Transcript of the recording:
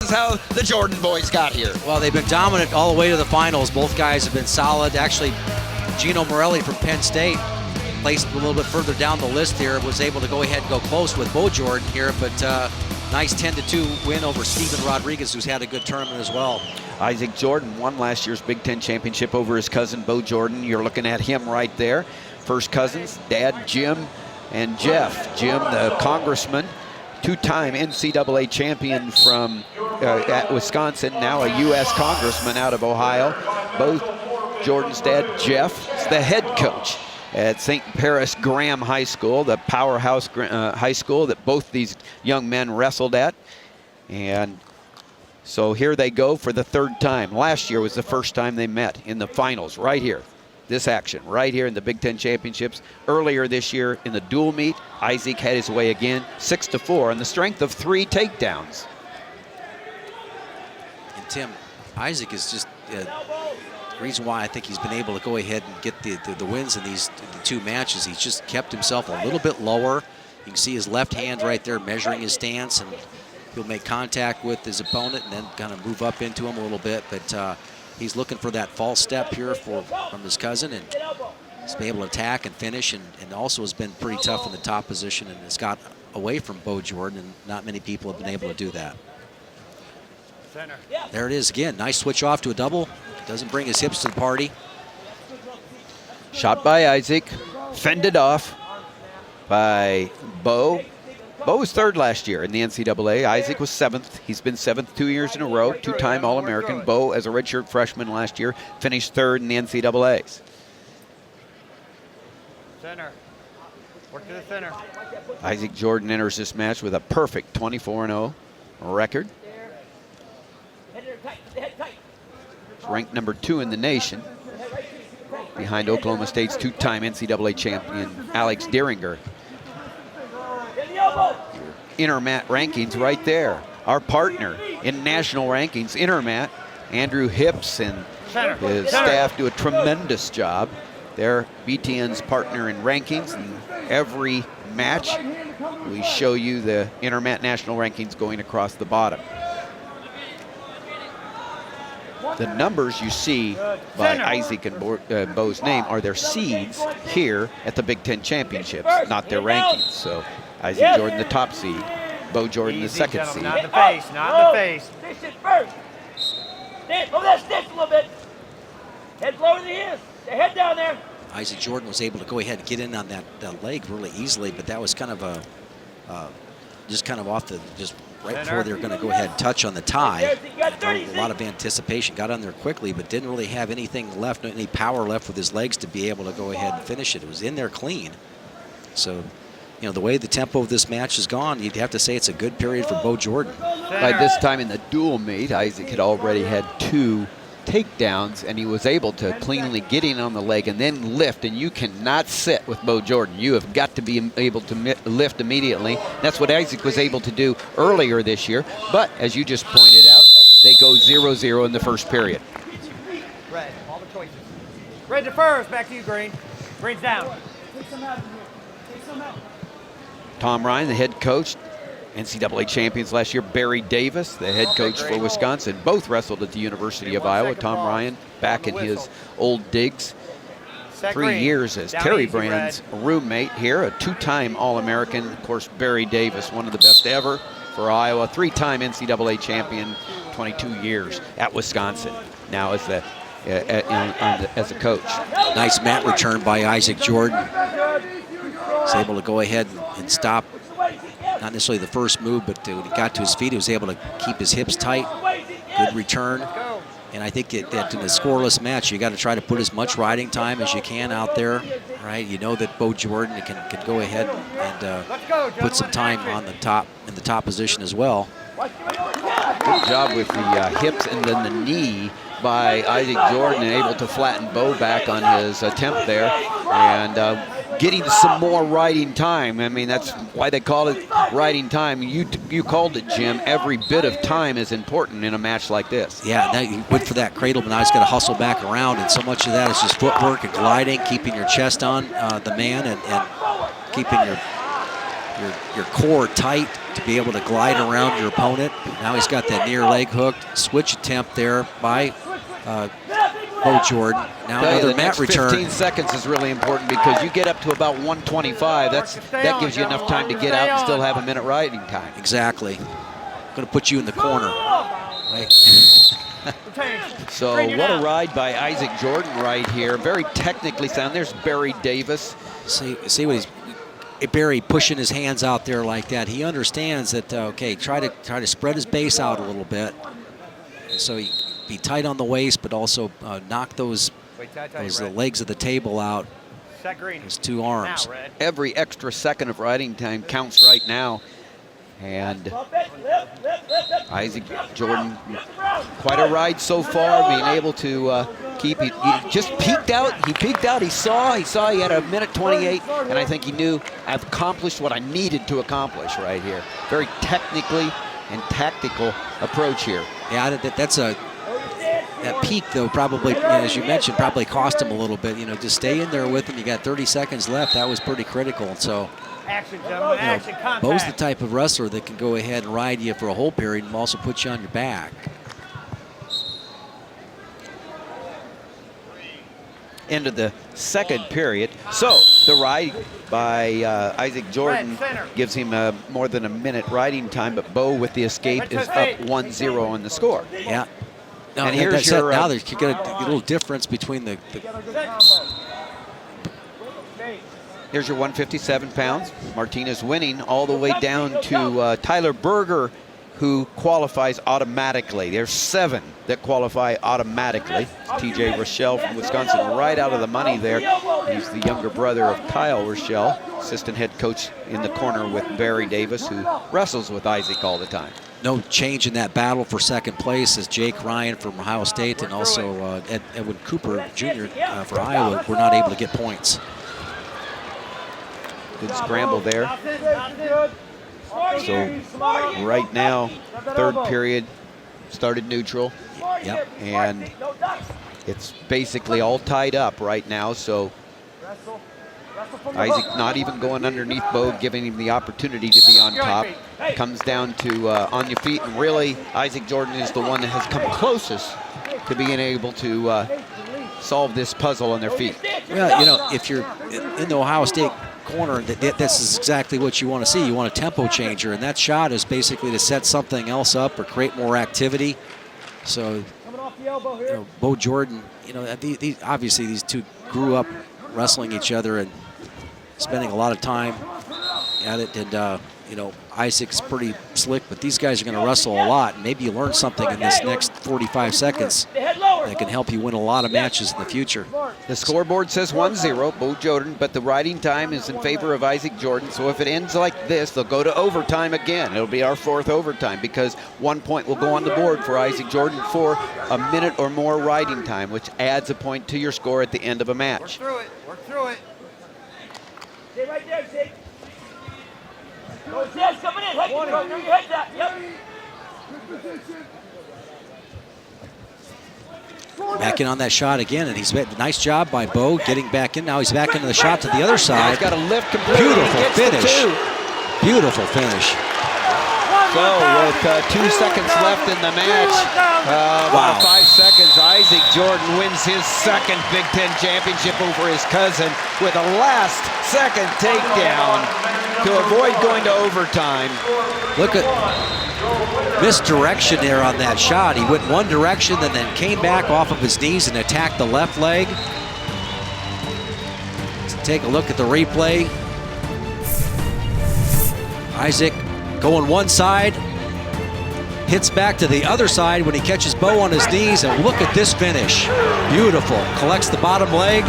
is how the Jordan boys got here. Well, they've been dominant all the way to the finals. Both guys have been solid. Actually, Gino Morelli from Penn State placed a little bit further down the list here, was able to go ahead and go close with Bo Jordan here, but nice 10-2 win over Steven Rodriguez, who's had a good tournament as well. Isaac Jordan won last year's Big Ten championship over his cousin Bo Jordan. You're looking at him right there. First cousins, Dad Jim and Jeff. Jim, the congressman, two-time NCAA champion from at Wisconsin, now a U.S. congressman out of Ohio. Both Jordan's dad, Jeff, is the head coach at St. Paris Graham High School, the powerhouse high school that both these young men wrestled at. And so here they go for the third time. Last year was the first time they met in the finals right here. This action right here in the Big Ten Championships. Earlier this year in the dual meet, Isaac had his way again, 6-4 on the strength of 3 takedowns. And Tim, Isaac is just the reason why I think he's been able to go ahead and get the wins in these the 2 matches. He's just kept himself a little bit lower. You can see his left hand right there measuring his stance, and he'll make contact with his opponent and then kind of move up into him a little bit. But he's looking for that false step here from his cousin, and he's been able to attack and finish, and also has been pretty tough in the top position and has got away from Bo Jordan, and not many people have been able to do that. Center. There it is again. Nice switch off to a double. Doesn't bring his hips to the party. Shot by Isaac, fended off by Bo. Bo was 3rd last year in the NCAA. Isaac was 7th. He's been 7th 2 years in a row, 2-time All-American. Bo, as a redshirt freshman last year, finished 3rd in the NCAAs. Center. Work to the center. Isaac Jordan enters this match with a perfect 24-0 record. He's ranked number 2 in the nation, behind Oklahoma State's 2-time NCAA champion Alex Dieringer. Intermat rankings right there. Our partner in national rankings, Intermat, Andrew Hips and his staff do a tremendous job. They're BTN's partner in rankings, and every match we show you the Intermat national rankings going across the bottom. The numbers you see by Isaac and Bo's name are their seeds here at the Big Ten Championships, not their rankings. So Isaac Jordan, the top seed. Bo Jordan, the second seed. Not in the face, not in the face. Stick it first. Stand, move that stick a little bit. Head lower than the ears. The head down there. Isaac Jordan was able to go ahead and get in on that leg really easily, but that was kind of a just kind of off the right before they were going to go ahead and touch on the tie. A lot of anticipation, got on there quickly, but didn't really have anything left, any power left with his legs to be able to go ahead and finish it. It was in there clean. So, you know, the way the tempo of this match has gone, you'd have to say it's a good period for Bo Jordan. By this time in the dual meet, Isaac had already had 2 takedowns, and he was able to cleanly get in on the leg and then lift, and you cannot sit with Bo Jordan. You have got to be able to lift immediately. That's what Isaac was able to do earlier this year, but as you just pointed out, they go 0-0 in the first period. Red, all the choices. Red to first, back to you, Green. Green's down. Take some out of here. Take some out. Tom Ryan, the head coach, NCAA champions last year. Barry Davis, the head coach for Wisconsin, both wrestled at the University of Iowa. Tom Ryan back in his old digs. 3 years as Terry Brand's roommate here, a 2-time All-American. Of course, Barry Davis, one of the best ever for Iowa, 3-time NCAA champion, 22 years at Wisconsin. Now as as a coach. Nice mat return by Isaac Jordan. He's able to go ahead and stop, not necessarily the first move, but when he got to his feet, he was able to keep his hips tight. Good return. And I think that in a scoreless match, you got to try to put as much riding time as you can out there, right? You know that Bo Jordan can go ahead and put some time on the top, in the top position as well. Good job with the hips and then the knee by Isaac Jordan, and able to flatten Bo back on his attempt there, and getting some more riding time. I mean, that's why they call it riding time. You called it, Jim. Every bit of time is important in a match like this. Yeah, now you went for that cradle, but now he's got to hustle back around, and so much of that is just footwork and gliding, keeping your chest on the man, and keeping your your core tight to be able to glide around your opponent. Now he's got that near leg hook switch attempt there by Bo Jordan. Now another mat return. 15 seconds is really important because you get up to about 125. That gives you enough time to get out and still have a minute riding time. Exactly. Going to put you in the corner. Right. So what a ride by Isaac Jordan right here. Very technically sound. There's Barry Davis. See what Barry pushing his hands out there like that. He understands that. Okay, try to spread his base out a little bit, and so he be tight on the waist, but also knock those legs of the table out. His two arms. Every extra second of riding time counts right now. And Isaac Jordan, quite a ride so far, being able to keep it. He just peeked out. He peeked out. He saw he had a minute 28, and I think he knew I've accomplished what I needed to accomplish right here. Very technically and tactical approach here. Yeah, that peak though probably, as you mentioned, probably cost him a little bit. Just stay in there with him. You got 30 seconds left. That was pretty critical. So. Action, gentlemen. Action, contact. Bo's the type of wrestler that can go ahead and ride you for a whole period and also put you on your back. End of the second period. So the ride by Isaac Jordan gives him more than a minute riding time, but Bo with the escape is up 1-0 on the score. Yeah. No, and here's your now there's a little difference between the Here's your 157 pounds. Martinez winning all the way down to Tyler Berger, who qualifies automatically. There's 7 that qualify automatically. TJ Rochelle from Wisconsin, right out of the money there. He's the younger brother of Kyle Rochelle, assistant head coach in the corner with Barry Davis, who wrestles with Isaac all the time. No change in that battle for second place as Jake Ryan from Ohio State and also Edwin Cooper Jr. For Iowa were not able to get points. Good scramble there. So right now, third period started neutral. Yep. And it's basically all tied up right now. So Isaac not even going underneath Bo, giving him the opportunity to be on top. Comes down to on your feet, and really Isaac Jordan is the one that has come closest to being able to solve this puzzle on their feet. Well, if you're in the Ohio State corner, this is exactly what you want to see. You want a tempo changer, and that shot is basically to set something else up or create more activity. So, Bo Jordan, obviously these two grew up wrestling each other and spending a lot of time at it, and Isaac's pretty slick, but these guys are going to wrestle a lot, and maybe you learn something in this next 45 seconds that can help you win a lot of matches in the future. The scoreboard says 1-0, Bo Jordan, but the riding time is in favor of Isaac Jordan, so if it ends like this, they'll go to overtime again. It'll be our 4th overtime because 1 point will go on the board for Isaac Jordan for a minute or more riding time, which adds a point to your score at the end of a match. Work through it. Stay right there, Jake. Yes, coming in. Head control. Your head's out. Yep. Back in on that shot again, and he's made a nice job by Bo getting back in. Now he's back into the shot to the other side. He's got a lift completely. Beautiful finish. Beautiful finish. So with 2 seconds left in the match, wow. 5 seconds, Isaac Jordan wins his 2nd Big Ten championship over his cousin with a last-second takedown to avoid going to overtime. Look at misdirection there on that shot. He went one direction and then came back off of his knees and attacked the left leg. Let's take a look at the replay. Isaac going one side, hits back to the other side when he catches Bo on his knees, and look at this finish. Beautiful. Collects the bottom leg,